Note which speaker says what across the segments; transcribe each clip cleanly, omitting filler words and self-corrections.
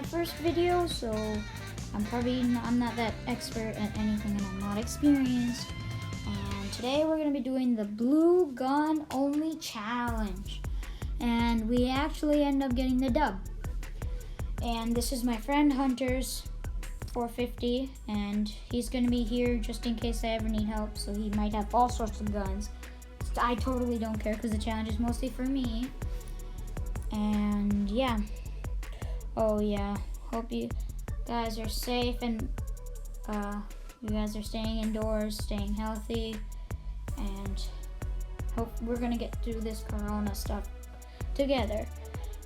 Speaker 1: first video, so I'm not that expert at anything, and I'm not experienced. And today we're gonna be doing the blue gun only challenge, and we actually end up getting the dub. And this is my friend Hunter's 450, and he's gonna be here just in case I ever need help. So he might have all sorts of guns. I totally don't care because the challenge is mostly for me. And yeah. Oh yeah. Hope you guys are safe and you guys are staying indoors, staying healthy, and hope we're gonna get through this corona stuff together.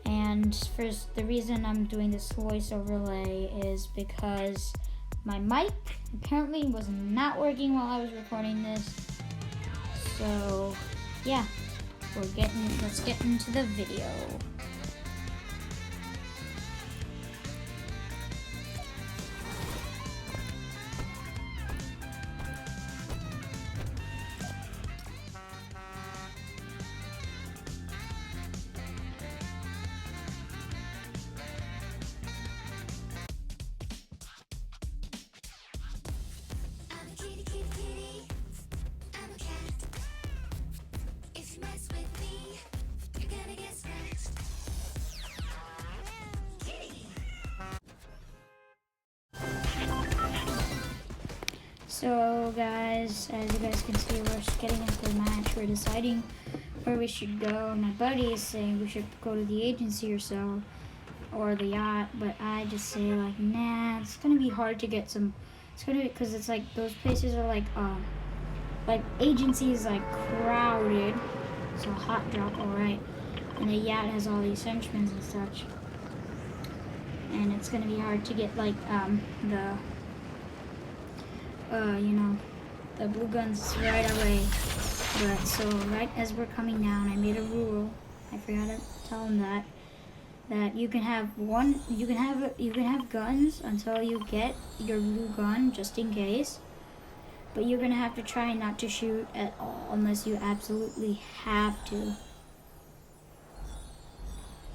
Speaker 1: And first, the reason I'm doing this voice overlay is because my mic apparently was not working while I was recording this. So yeah, let's get into the video. So guys, as you guys can see, we're getting into the match. We're deciding where we should go. My buddy is saying we should go to the agency or so, or the yacht, but I just say like, nah, it's gonna be hard to get some. It's gonna be, because it's like those places are like agency is like crowded. So hot drop, alright, and the yacht has all these henchmen and such, and it's gonna be hard to get like the blue guns right away. But so right as we're coming down, I made a rule. I forgot to tell him that you can have guns until you get your blue gun, just in case. But you're gonna have to try not to shoot at all unless you absolutely have to.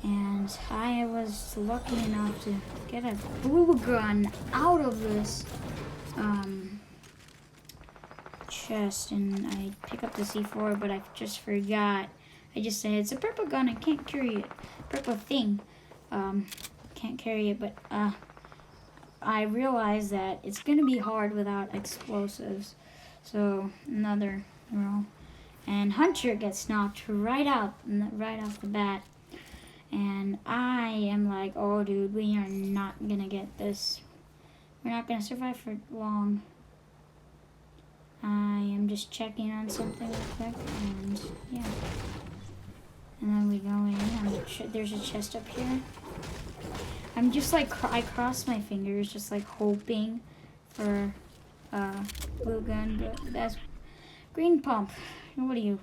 Speaker 1: And I was lucky enough to get a blue gun out of this chest, and I pick up the C4, but I just forgot. I just said it's a purple gun, I can't carry it. Purple thing, can't carry it. But I realized that it's gonna be hard without explosives. So another roll, and Hunter gets knocked right off the bat, and I am like, oh dude, we are not gonna get this. We're not gonna survive for long. I am just checking on something real quick, and yeah. And then we go in. There's a chest up here. I'm just like, I cross my fingers, just like hoping for blue gun, but that's green pump. What are you?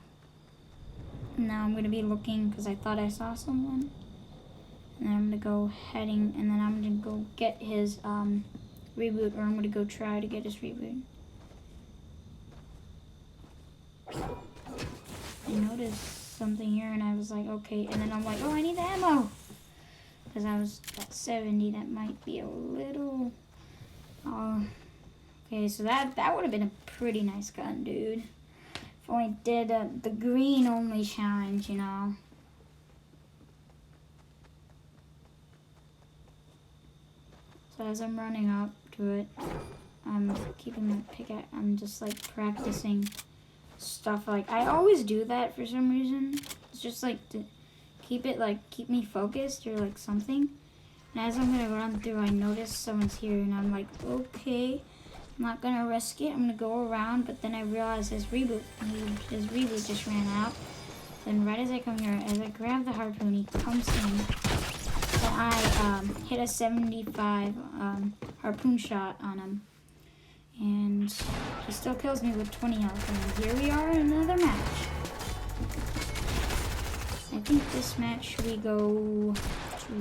Speaker 1: Now I'm gonna be looking because I thought I saw someone. And then I'm gonna go heading, and then I'm gonna go get his reboot, or I'm gonna go try to get his reboot. I noticed something here, and I was like, okay. And then I'm like, oh, I need the ammo, because I was at 70. That might be a little. Okay, so that would have been a pretty nice gun, dude. If only did the green only challenge, you know. So as I'm running up to it, I'm keeping my pickaxe. I'm just like practicing stuff. Like, I always do that for some reason. It's just like to keep me focused or like something. And as I'm gonna run through, I notice someone's here, and I'm like, okay, I'm not gonna risk it. I'm gonna go around, but then I realize his reboot just ran out. Then right as I come here, as I grab the harpoon, he comes in. So I hit a 75 harpoon shot on him, and he still kills me with 20 health. And here we are in another match. I think this match we go to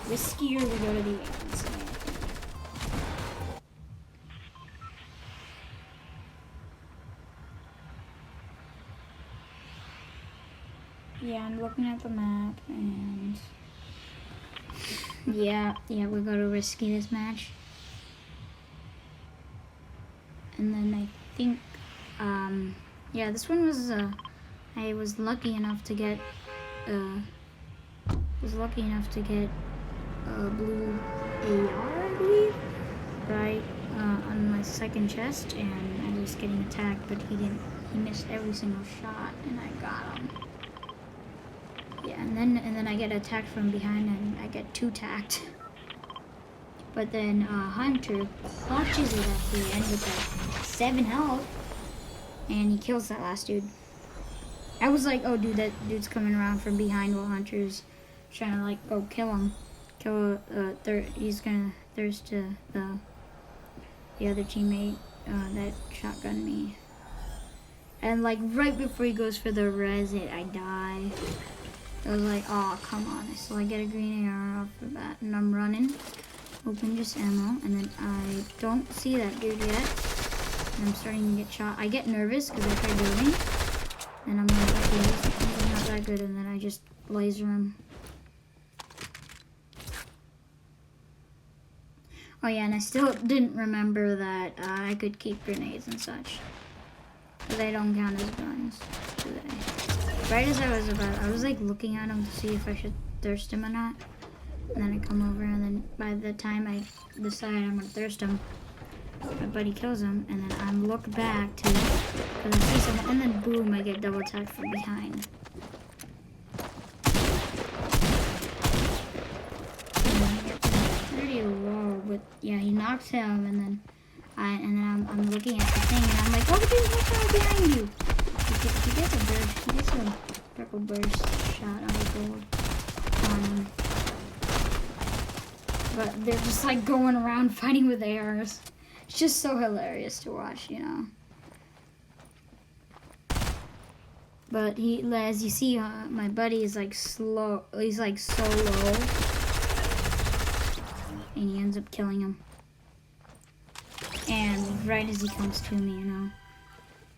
Speaker 1: Whiskey, or we go to the agency. Yeah, I'm looking at the map, and Yeah, we gotta risky this match. And then I think, yeah, this one was, I was lucky enough to get, blue AR, I believe, right, on my second chest, and I was getting attacked, but he missed every single shot, and I got him. Yeah, and then I get attacked from behind, and I get 2-tacked. But then Hunter clutches it at the end with like 7 health, and he kills that last dude. I was like, oh dude, that dude's coming around from behind while Hunter's trying to like go kill him. He's gonna thirst to the other teammate that shotgunned me. And like right before he goes for the res hit, I die. I was like, oh come on. So I get a green AR off the bat, and I'm running. Open just ammo, and then I don't see that dude yet. And I'm starting to get shot. I get nervous because I tried moving. And I'm like, okay, he's not that good, and then I just laser him. Oh yeah, and I still didn't remember that I could keep grenades and such. But they don't count as guns, do they? Right as I was like looking at him to see if I should thirst him or not. And then I come over, and then by the time I decide I'm gonna thirst him, my buddy kills him, and then I look back to, because I see someone, and then boom, I get double attacked from behind. And I get pretty low, but yeah, he knocks him, and then I'm looking at the thing, and I'm like, oh dude, what's wrong behind you? He gets a purple burst shot out of gold on him. But they're just like going around fighting with ARs. It's just so hilarious to watch, you know. But as you see, my buddy is like slow. He's like so low, and he ends up killing him. And right as he comes to me, you know,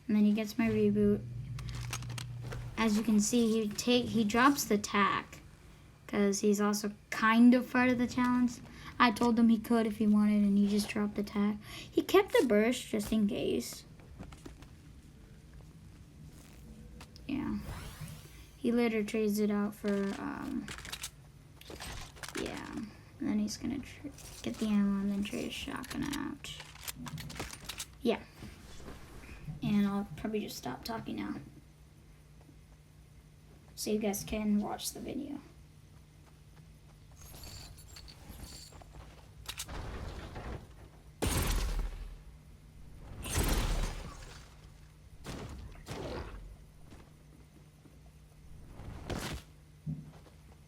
Speaker 1: and then he gets my reboot. As you can see, he drops the tack, because he's also kind of part of the challenge. I told him he could if he wanted, and he just dropped the tack. He kept the burst just in case. Yeah. He later trades it out for, yeah. And then he's gonna get the ammo and then trade his shotgun out. Yeah. And I'll probably just stop talking now, so you guys can watch the video.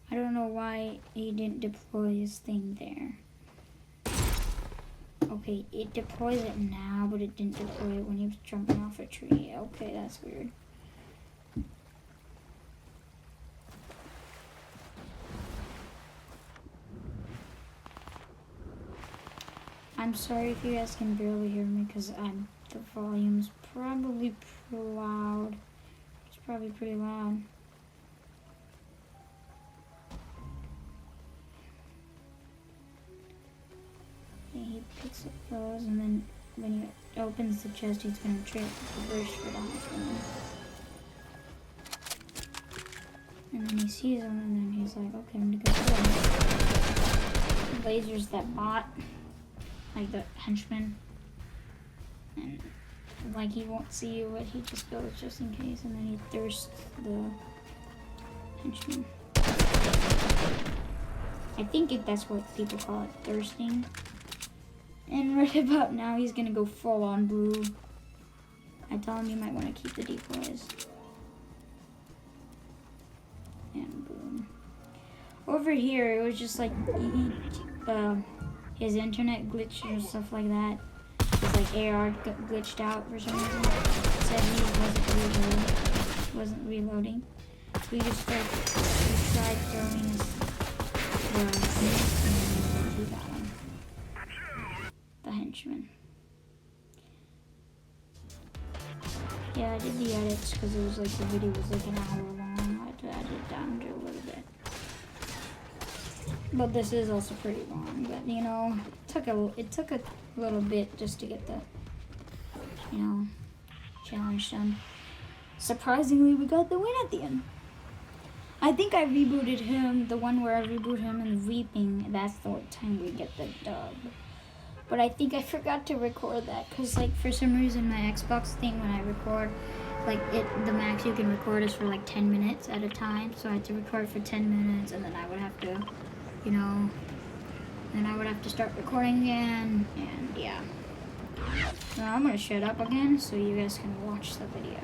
Speaker 1: I don't know why he didn't deploy his thing there. Okay, it deploys it now, but it didn't deploy it when he was jumping off a tree. Okay, that's weird. I'm sorry if you guys can barely hear me, because the volume's probably pretty loud. It's probably pretty loud. He picks up those, and then when he opens the chest, he's gonna trade the burst for that. And then he sees him, and then he's like, okay, I'm gonna go kill him. Lasers that bot, like the henchman, and like he won't see you, but he just goes just in case, and then he thirsts the henchman. I think that's what people call it, thirsting. And right about now, he's gonna go full on blue. I tell him you might want to keep the decoys. And boom. Over here, it was just like his internet glitched or stuff like that. His like AR glitched out for some reason. It said he wasn't reloading. So we just like tried throwing he got him. The henchman. Yeah, I did the edits because it was like the video was like an hour long. I had to edit it down to a little bit. But this is also pretty long. But you know, it took a little bit just to get the, you know, challenge done. Surprisingly, we got the win at the end. I think I rebooted him, the one where I reboot him and Reaping. That's the time we get the dub. But I think I forgot to record that because, like, for some reason my Xbox thing when I record, like, the max you can record is for like 10 minutes at a time. So I had to record for 10 minutes and then I would have to, you know, then I would have to start recording again. And yeah. Now I'm gonna shut up again so you guys can watch the video.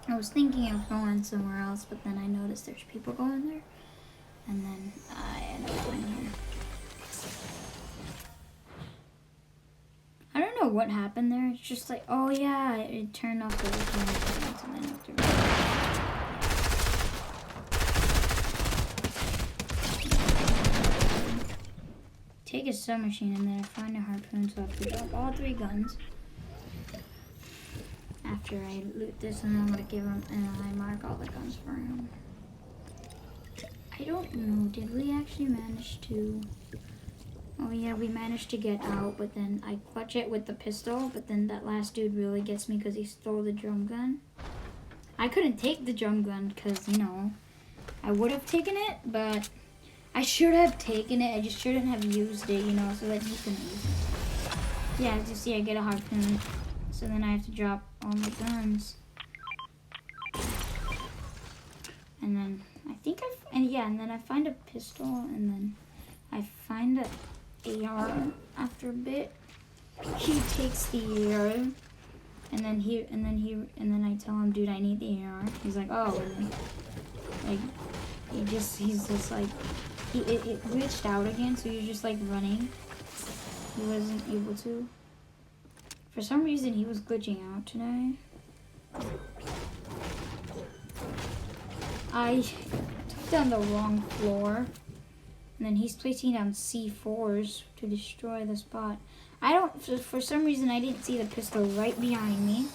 Speaker 1: I was thinking of going somewhere else, but then I noticed there's people going there, and then I ended up going here. I don't know what happened there. It's just like, oh yeah, it turned off the recording, and then I have to take a submachine, and then I find a harpoon, so I have to drop all 3 guns. After I loot this, and then I'm gonna give him, and I mark all the guns for him. I don't know, did we actually manage to, oh yeah, we managed to get out, but then I clutch it with the pistol, but then that last dude really gets me because he stole the drum gun. I couldn't take the drum gun because, you know, I would have taken it, but I should have taken it, I just shouldn't have used it, you know, so that he couldn't use it. Yeah, as you see, I get a harpoon. So then I have to drop all my guns. And then I think and then I find a pistol, and then I find a AR after a bit. He takes the AR, and then I tell him, dude, I need the AR. He's like, oh, and then, like, he's just like, it glitched out again, so you're just like running. He wasn't able to. For some reason, he was glitching out today. I took down the wrong floor. And then he's placing down C4s to destroy the spot. For some reason, I didn't see the pistol right behind me.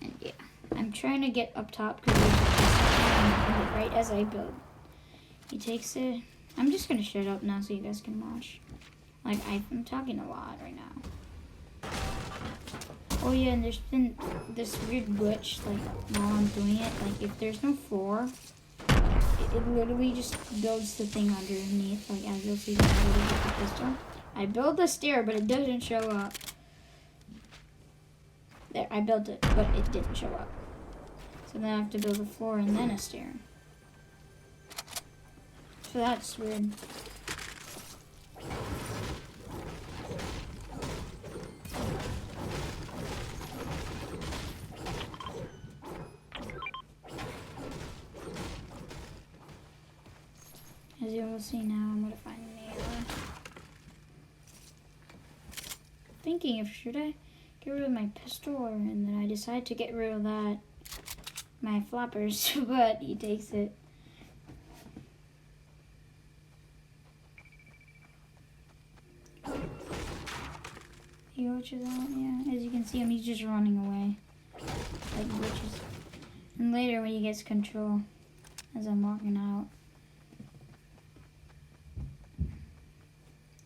Speaker 1: And yeah, I'm trying to get up top because right as I build. He takes it. I'm just going to shut up now so you guys can watch. Like, I'm talking a lot right now. Oh yeah, and there's been this weird glitch, like, while I'm doing it. Like, if there's no floor, it literally just builds the thing underneath. Like, as you'll see, with the pistol. I built the stair, but it doesn't show up. There, I built it, but it didn't show up. So then I have to build a floor and then a stair. So that's weird. As you will see now, I'm gonna find an AR. Thinking if should I get rid of my pistol, and then I decide to get rid of that, my flappers, but he takes it. He glitches out, yeah. As you can see him, he's just running away. Like glitches. And later when he gets control, as I'm walking out,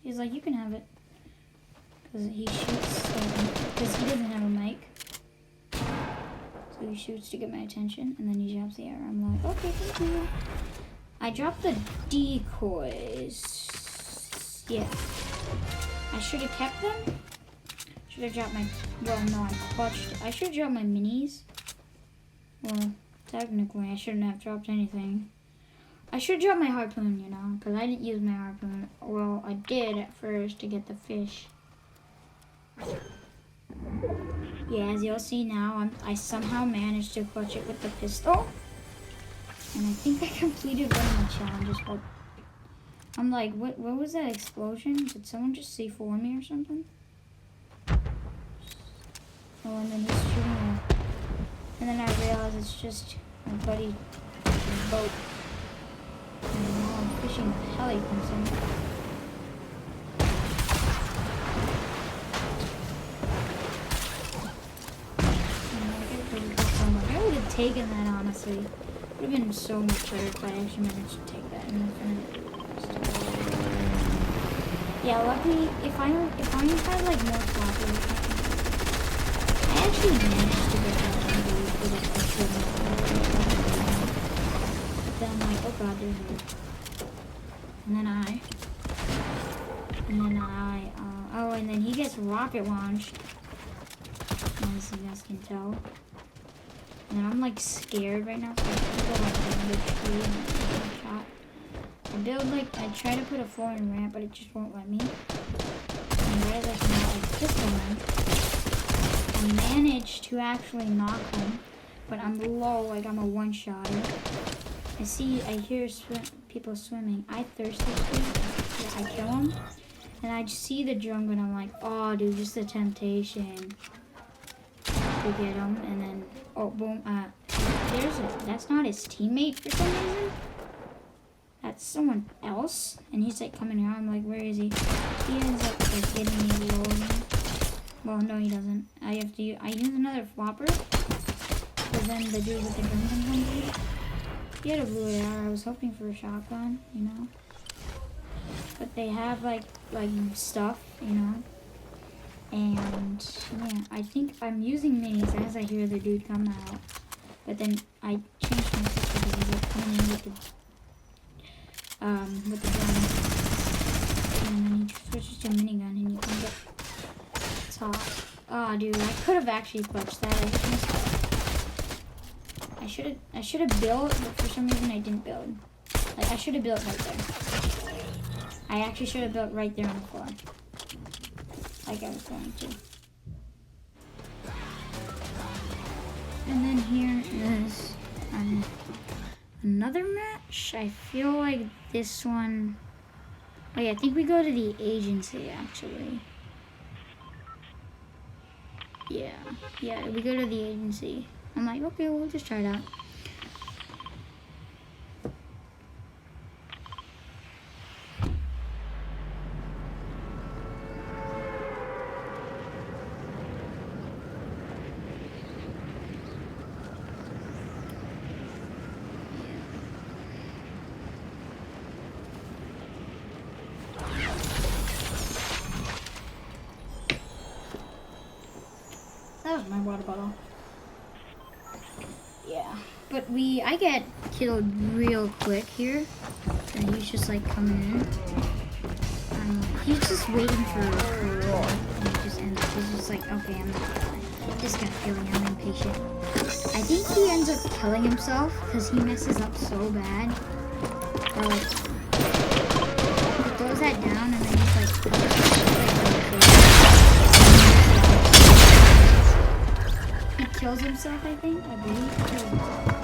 Speaker 1: he's like, you can have it. Because he shoots, because he doesn't have a mic. So he shoots to get my attention, and then he drops the arrow. I'm like, okay, thank you. I dropped the decoys. Yeah. I should have kept them. Should have dropped my, well, no, I clutched. I should have dropped my minis. Well, technically, I shouldn't have dropped anything. I should drop my harpoon, you know, because I didn't use my harpoon. Well, I did at first to get the fish. Yeah, as you'll see now, I somehow managed to clutch it with the pistol. And I think I completed one of my challenges. But I'm like, what was that explosion? Did someone just C4 me or something? Oh, and then he's shooting me. And then I realize it's just my buddy's boat. And now I'm fishing the heli comes in. I would have taken that, honestly. It would have been so much better if I actually managed to take that in the front. Yeah, luckily, if I had like more floppers, I actually managed to get that under for the extra. But then I'm like, oh god, there's her. And then he gets rocket launched, as you guys can tell. And I'm like scared right now, so I can't go like down the tree and get shot. I try to put a floor in ramp, but it just won't let me. And right as I come out like pistol ramp, I managed to actually knock him, but I'm low, like I'm a one-shotter. I hear people swimming. I thirsty too. I kill him, and I just see the jungle, and I'm like, oh, dude, just the temptation to get him, and then, oh, boom, that's not his teammate for some reason. That's someone else, and he's like coming around. I'm like, where is he? He ends up like getting me low. Well, no, he doesn't. I use another flopper, but then the dude with the gun comes in. He had a blue AR. I was hoping for a shotgun, you know. But they have like stuff, you know. And yeah, I think I'm using minis as I hear the dude come out. But then I changed my system because he's like coming in with the gun. And then he switches to a minigun and you can get top. Oh dude, I could have actually clutched that. I should have built, but for some reason I didn't build. Like I should have built right there. I actually should have built right there on the floor. Like I was going to. And then here is another match. I feel like this one. Oh yeah, I think we go to the agency actually. Yeah, we go to the agency. I'm like, okay, we'll just try it out. That was my water bottle. Yeah, but I get killed real quick here, and he's just like coming in. He's just waiting for and he just ends up. He's just like, okay, I'm just gonna kill him. I'm impatient. I think he ends up killing himself because he messes up so bad. Or like, he throws that down and then he's like he kills himself, I think. I believe he kills himself.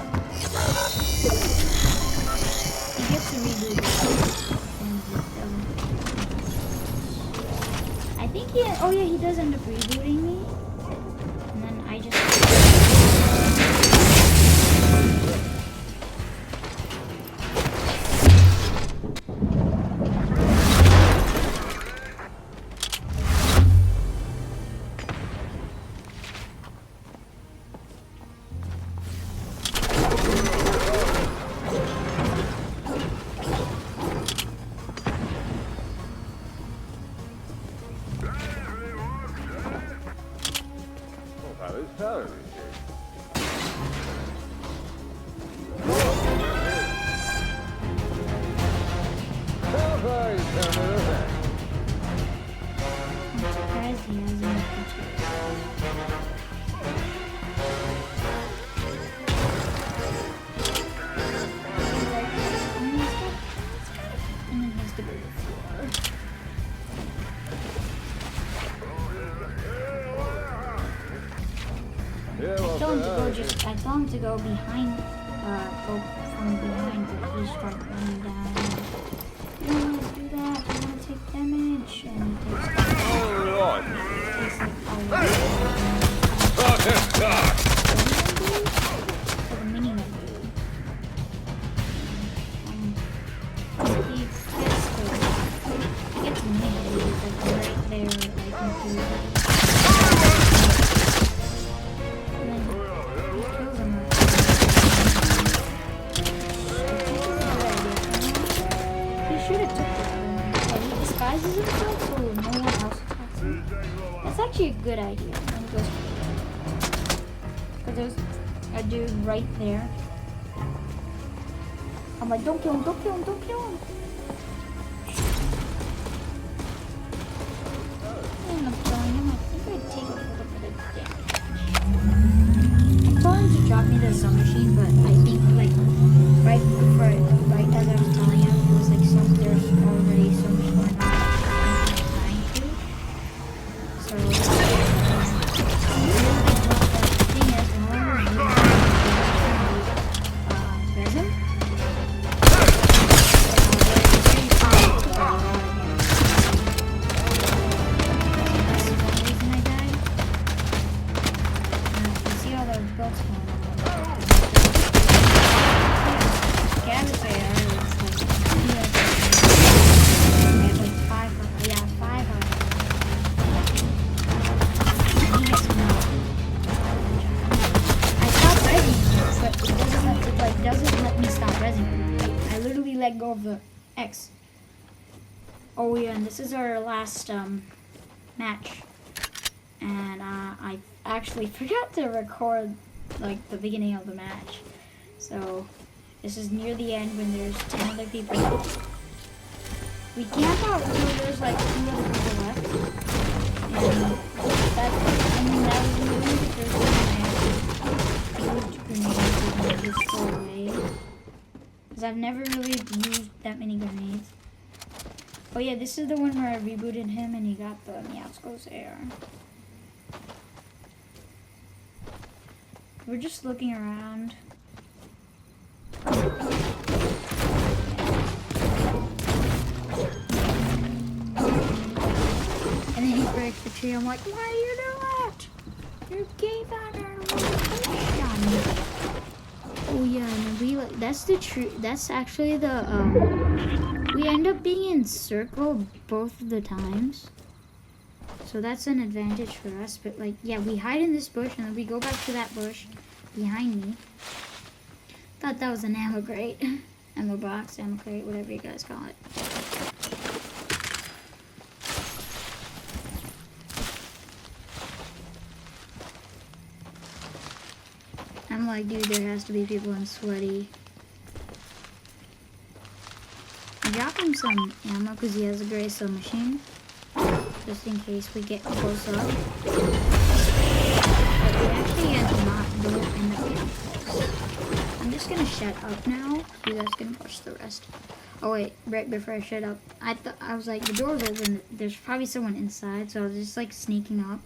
Speaker 1: He gets to reboot it. I think oh yeah, he does end up rebooting me. And then I just... I told him to go behind, go from behind, but he started running down. take damage, and he takes damage.
Speaker 2: Alright.
Speaker 1: Takes like a lot. For the mini menu. He gets the mini menu, like right there, I can do that. And then he kills him right there. He should have took this one. Yeah, he despises himself so no one else attacks him. That's actually a good idea. And he goes, because there's a dude right there. I'm like, don't kill him, don't kill him, don't kill him. And I'm killing him. I think I'd take a little bit of damage. I told him to drop me the submachine, but I think like right as I was telling him, it was like there's already so much going on. I'm trying to. So resin. Let go of the X. Oh yeah, and this is our last match, and I actually forgot to record like the beginning of the match, so this is near the end when there's 10 other people. We camp out until there's like 2 other people left, and that was really the first time I used grenades just go away. Because I've never really used that many grenades. Oh yeah, this is the one where I rebooted him and he got the Meowsco's AR. We're just looking around. And then he breaks the tree. I'm like, why do you do that? You're a gay faggot. Oh yeah, and we like that's actually the we end up being in circle both of the times. So that's an advantage for us, but like yeah, we hide in this bush and then we go back to that bush behind me. Thought that was an ammo crate. Ammo box, ammo crate, whatever you guys call it. I'm like, dude, there has to be people in sweaty. I dropped him some ammo because he has a gray submachine, just in case we get close up. But we actually don't end up getting close. I'm just gonna shut up now. You guys can watch the rest. Oh wait, right before I shut up, I was like, the door's open. There's probably someone inside, so I was just like sneaking up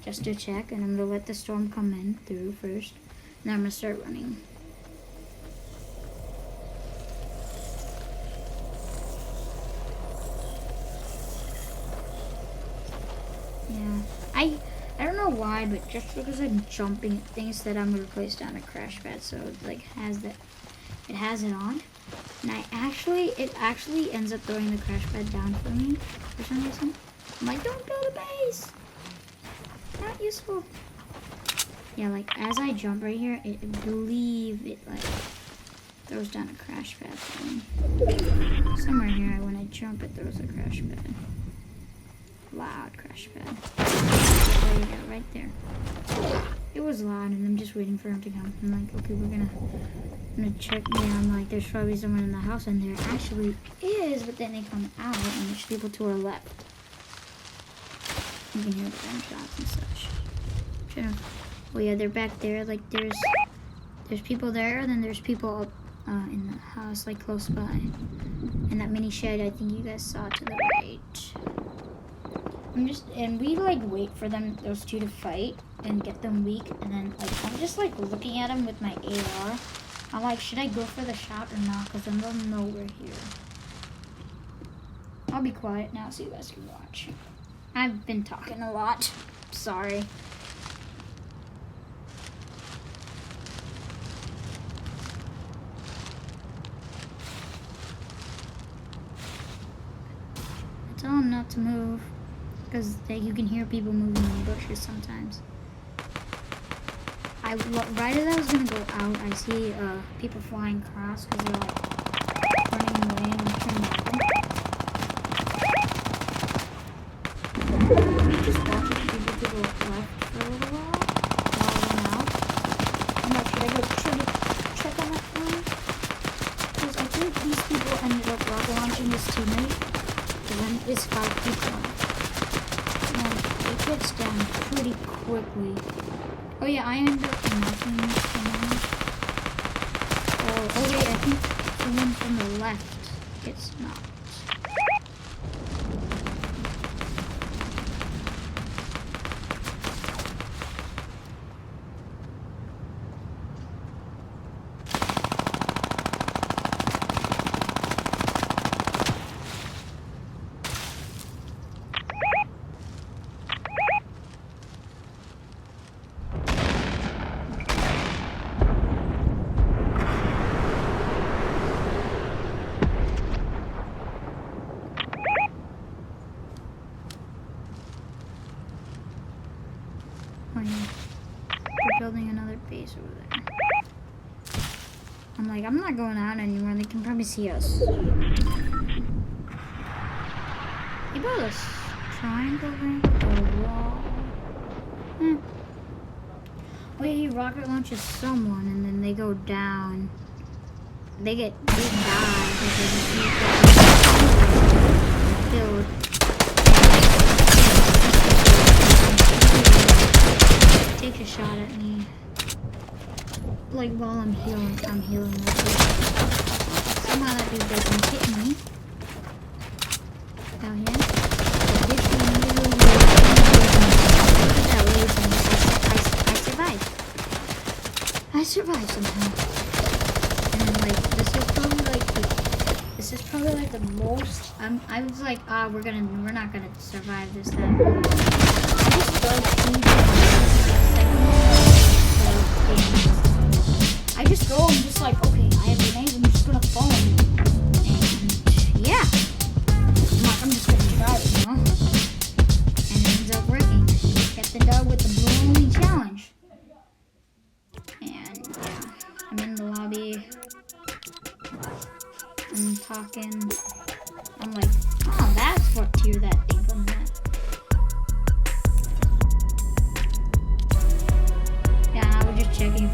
Speaker 1: just to check, and I'm gonna let the storm come in through first. Now I'm gonna start running. Yeah, I don't know why, but just because I'm jumping, it thinks that I'm gonna place down a crash pad, so it like has it on, and it actually ends up throwing the crash pad down for me for some reason. I'm like, don't build a base. Not useful. Yeah, like as I jump right here, I believe it like throws down a crash pad for me. Somewhere here, when I jump, it throws a crash pad. Loud crash pad. There you go, right there. It was loud, and I'm just waiting for him to come. I'm like, okay, I'm gonna check. Yeah, I'm like, there's probably someone in the house, and there actually is, but then they come out, and there's people to our left. You can hear the gunshots and such. Oh yeah, they're back there. Like there's people there, and then there's people up in the house, like close by. And that mini shed, I think you guys saw to the right. And we like wait for those two to fight and get them weak, and then like I'm just like looking at them with my AR. I'm like, should I go for the shot or not? Because then they'll know we're here. I'll be quiet now so you guys can watch. I've been talking a lot. Sorry. I tell them not to move because you can hear people moving in the bushes sometimes. Right as I was gonna go out, I see people flying across because they're like running away and turning back. Just watching people to the left for a little while I went out. I'm like, should I go check on that plane? Because I think these people ended up rocket launching his teammate. And then it's 5 people. And it gets down pretty quickly. Oh yeah, I ended up knocking someone. Oh wait, I think someone from the left gets knocked. Oh yeah, they're building another base over there. I'm like, I'm not going out anymore. They can probably see us. They built a triangle ring with a wall. Oh yeah, he rocket launches someone and then they go down. They die because they just killed. Take a shot at me. Like while I'm healing real quick. Somehow that dude doesn't hit me. Down here. I survived somehow. And then like this is probably like the most I was like, we're not gonna survive this then. I just go, I'm just like, okay, I have grenades, I'm just gonna phone. And yeah. I'm just gonna try it, you know? And it ends up working. Get the dog with the blue only challenge. And yeah, I'm in the lobby. I'm talking. I'm like, oh, that's what tier that thing from that. Yeah, I was just checking